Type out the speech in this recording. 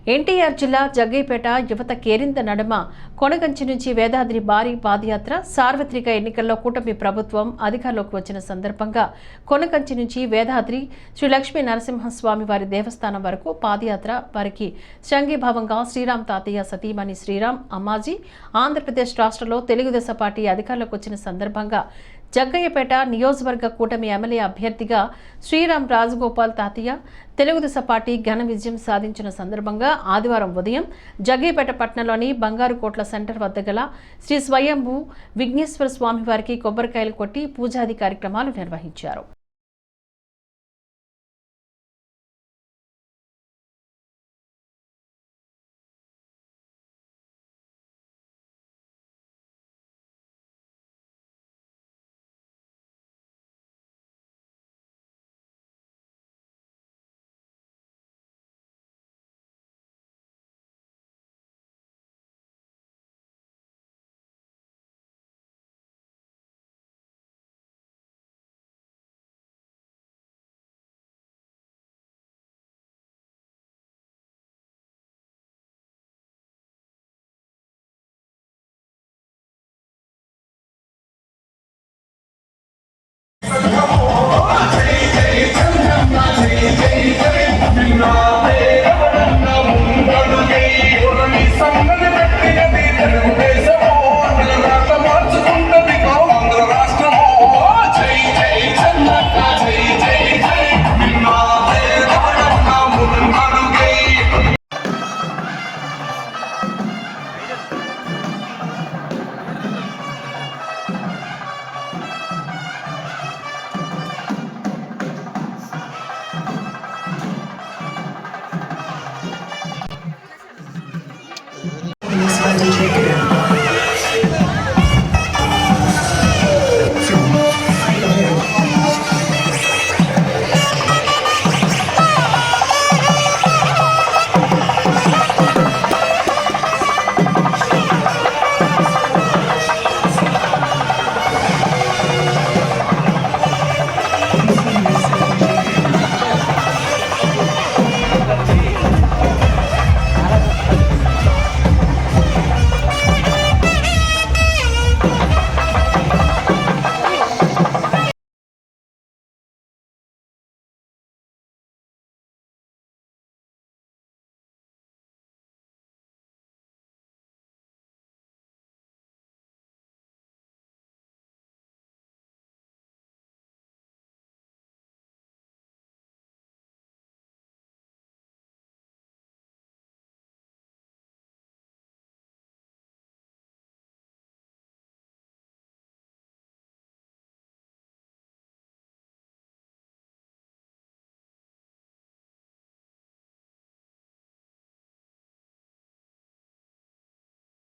ఎన్టీఆర్ జిల్లా జగ్గైపేట యువత కేరింత నడుమ కొనగంచి నుంచి వేదాద్రి భారీ పాదయాత్ర సార్వత్రిక ఎన్నికల్లో కూటమి ప్రభుత్వం అధికారంలోకి వచ్చిన సందర్భంగా కొనగంచి నుంచి వేదాద్రి శ్రీ లక్ష్మీ నరసింహస్వామి వారి దేవస్థానం వరకు పాదయాత్ర వారికి సంఘీభావంగా శ్రీరామ్ తాతయ్య సతీమణి శ్రీరామ్ అమ్మాజీ ఆంధ్రప్రదేశ్ రాష్ట్రంలో తెలుగుదేశం పార్టీ అధికారంలోకి వచ్చిన సందర్భంగా జగ్గయ్యపేట నియోజకవర్గ కూటమి ఎమ్మెల్యే అభ్యర్థిగా శ్రీరామ్ రాజగోపాల్ తాతయ్య తెలుగుదేశం పార్టీ ఘన విజయం సాధించిన సందర్భంగా ఆదివారం ఉదయం జగ్గయ్యపేట పట్టణంలోని బంగారుకోట్ల సెంటర్ వద్ద గల శ్రీ స్వయంభూ విఘ్నేశ్వర స్వామి వారికి కొబ్బరికాయలు కొట్టి పూజాది కార్యక్రమాలు నిర్వహించారు. Check it out.